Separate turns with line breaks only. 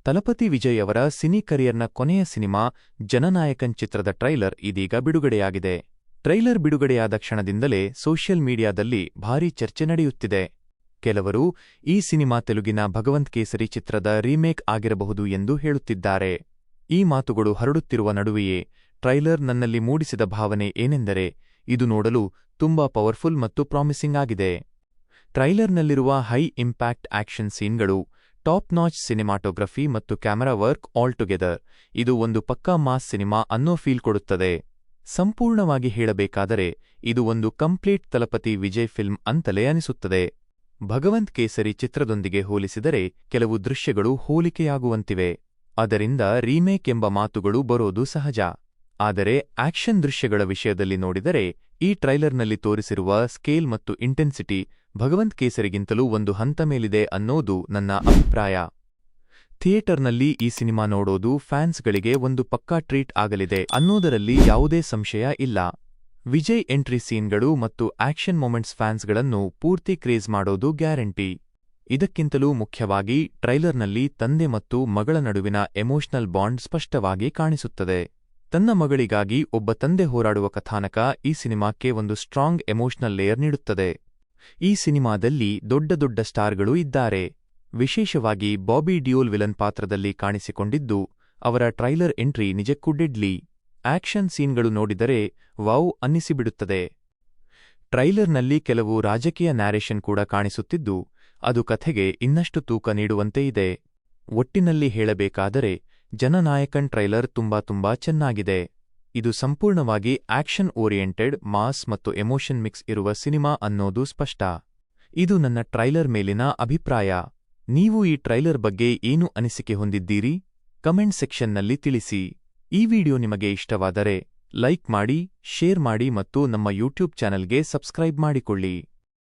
ತಲಪತಿ ವಿಜಯ್ ಅವರ ಸಿನಿ ಕರಿಯರ್ನ ಕೊನೆಯ ಸಿನಿಮಾ ಜನನಾಯಕನ್ ಚಿತ್ರದ ಟ್ರೈಲರ್ ಇದೀಗ ಬಿಡುಗಡೆಯಾಗಿದೆ. ಟ್ರೈಲರ್ ಬಿಡುಗಡೆಯಾದ ಕ್ಷಣದಿಂದಲೇ ಸೋಷಿಯಲ್ ಮೀಡಿಯಾದಲ್ಲಿ ಭಾರೀ ಚರ್ಚೆ ನಡೆಯುತ್ತಿದೆ. ಕೆಲವರು ಈ ಸಿನಿಮಾ ತೆಲುಗಿನ ಭಗವಂತ್ ಕೇಸರಿ ಚಿತ್ರದ ರೀಮೇಕ್ ಆಗಿರಬಹುದು ಎಂದು ಹೇಳುತ್ತಿದ್ದಾರೆ. ಈ ಮಾತುಗಳು ಹರಡುತ್ತಿರುವ ನಡುವೆಯೇ ಟ್ರೈಲರ್ ನನ್ನಲ್ಲಿ ಮೂಡಿಸಿದ ಭಾವನೆ ಏನೆಂದರೆ, ಇದು ನೋಡಲು ತುಂಬಾ ಪವರ್ಫುಲ್ ಮತ್ತು ಪ್ರಾಮಿಸಿಂಗ್ ಆಗಿದೆ. ಟ್ರೈಲರ್ನಲ್ಲಿರುವ ಹೈ ಇಂಪ್ಯಾಕ್ಟ್ ಆಕ್ಷನ್ ಸೀನ್ಗಳು, ಟಾಪ್ ನಾಚ್ ಸಿನಿಮಾಟೋಗ್ರಫಿ ಮತ್ತು ಕ್ಯಾಮೆರಾ ವರ್ಕ್ ಆಲ್ ಟುಗೆದರ್ ಇದು ಒಂದು ಪಕ್ಕಾ ಮಾಸ್ ಸಿನಿಮಾ ಅನ್ನೋ ಫೀಲ್ ಕೊಡುತ್ತದೆ. ಸಂಪೂರ್ಣವಾಗಿ ಹೇಳಬೇಕಾದರೆ ಇದು ಒಂದು ಕಂಪ್ಲೀಟ್ ತಲಪತಿ ವಿಜಯ್ ಫಿಲ್ಮ್ ಅಂತಲೇ ಅನಿಸುತ್ತದೆ. ಭಗವಂತ್ ಕೇಸರಿ ಚಿತ್ರದೊಂದಿಗೆ ಹೋಲಿಸಿದರೆ ಕೆಲವು ದೃಶ್ಯಗಳು ಹೋಲಿಕೆಯಾಗುವಂತಿವೆ. ಅದರಿಂದ ರೀಮೇಕ್ ಎಂಬ ಮಾತುಗಳು ಬರೋದು ಸಹಜ. ಆದರೆ ಆಕ್ಷನ್ ದೃಶ್ಯಗಳ ವಿಷಯದಲ್ಲಿ ನೋಡಿದರೆ ಈ ಟ್ರೈಲರ್ನಲ್ಲಿ ತೋರಿಸಿರುವ ಸ್ಕೇಲ್ ಮತ್ತು ಇಂಟೆನ್ಸಿಟಿ ಭಗವಂತ್ ಕೇಸರಿಗಿಂತಲೂ ಒಂದು ಹಂತ ಮೇಲಿದೆ ಅನ್ನೋದು ನನ್ನ ಅಭಿಪ್ರಾಯ. ಥಿಯೇಟರ್ನಲ್ಲಿ ಈ ಸಿನಿಮಾ ನೋಡೋದು ಫ್ಯಾನ್ಸ್ಗಳಿಗೆ ಒಂದು ಪಕ್ಕಾ ಟ್ರೀಟ್ ಆಗಲಿದೆ ಅನ್ನೋದರಲ್ಲಿ ಯಾವುದೇ ಸಂಶಯ ಇಲ್ಲ. ವಿಜಯ್ ಎಂಟ್ರಿ ಸೀನ್ಗಳು ಮತ್ತು ಆಕ್ಷನ್ ಮೊಮೆಂಟ್ಸ್ ಫ್ಯಾನ್ಸ್ಗಳನ್ನು ಪೂರ್ತಿ ಕ್ರೇಜ್ ಮಾಡೋದು ಗ್ಯಾರಂಟಿ. ಇದಕ್ಕಿಂತಲೂ ಮುಖ್ಯವಾಗಿ ಟ್ರೈಲರ್ನಲ್ಲಿ ತಂದೆ ಮತ್ತು ಮಗಳ ನಡುವಿನ ಎಮೋಷನಲ್ ಬಾಂಡ್ ಸ್ಪಷ್ಟವಾಗಿ ಕಾಣಿಸುತ್ತದೆ. ತನ್ನ ಮಗಳಿಗಾಗಿ ಒಬ್ಬ ತಂದೆ ಹೋರಾಡುವ ಕಥಾನಕ ಈ ಸಿನಿಮಾಕ್ಕೆ ಒಂದು ಸ್ಟ್ರಾಂಗ್ ಎಮೋಷನಲ್ ಲೇಯರ್ ನೀಡುತ್ತದೆ. ಈ ಸಿನಿಮಾದಲ್ಲಿ ದೊಡ್ಡ ದೊಡ್ಡ ಸ್ಟಾರ್ಗಳು ಇದ್ದಾರೆ. ವಿಶೇಷವಾಗಿ ಬಾಬಿ ಡಿಯೋಲ್ ವಿಲನ್ ಪಾತ್ರದಲ್ಲಿ ಕಾಣಿಸಿಕೊಂಡಿದ್ದು ಅವರ ಟ್ರೈಲರ್ ಎಂಟ್ರಿ ನಿಜಕ್ಕೂ ಡೆಡ್ಲಿ. ಆಕ್ಷನ್ ಸೀನ್ಗಳು ನೋಡಿದರೆ ವಾವ್ ಅನ್ನಿಸಿಬಿಡುತ್ತದೆ. ಟ್ರೈಲರ್ನಲ್ಲಿ ಕೆಲವು ರಾಜಕೀಯ ನ್ಯಾರೇಷನ್ ಕೂಡ ಕಾಣಿಸುತ್ತಿದ್ದು ಅದು ಕಥೆಗೆ ಇನ್ನಷ್ಟು ತೂಕ ನೀಡುವಂತೆ ಇದೆ. ಒಟ್ಟಿನಲ್ಲಿ ಹೇಳಬೇಕಾದರೆ ಜನನಾಯಕನ್ ಟ್ರೈಲರ್ ತುಂಬಾ ಚೆನ್ನಾಗಿದೆ. ಇದು ಸಂಪೂರ್ಣವಾಗಿ ಆಕ್ಷನ್ ಓರಿಯೆಂಟೆಡ್, ಮಾಸ್ ಮತ್ತು ಎಮೋಷನ್ ಮಿಕ್ಸ್ ಇರುವ ಸಿನಿಮಾ ಅನ್ನೋದು ಸ್ಪಷ್ಟ. ಇದು ನನ್ನ ಟ್ರೈಲರ್ ಮೇಲಿನ ಅಭಿಪ್ರಾಯ. ನೀವು ಈ ಟ್ರೈಲರ್ ಬಗ್ಗೆ ಏನು ಅನಿಸಿಕೆ ಹೊಂದಿದ್ದೀರಿ? ಕಮೆಂಟ್ ಸೆಕ್ಷನ್ನಲ್ಲಿ ತಿಳಿಸಿ. ಈ ವಿಡಿಯೋ ನಿಮಗೆ ಇಷ್ಟವಾದರೆ ಲೈಕ್ ಮಾಡಿ, ಶೇರ್ ಮಾಡಿ ಮತ್ತು ನಮ್ಮ ಯೂಟ್ಯೂಬ್ ಚಾನೆಲ್ಗೆ ಸಬ್ಸ್ಕ್ರೈಬ್ ಮಾಡಿಕೊಳ್ಳಿ.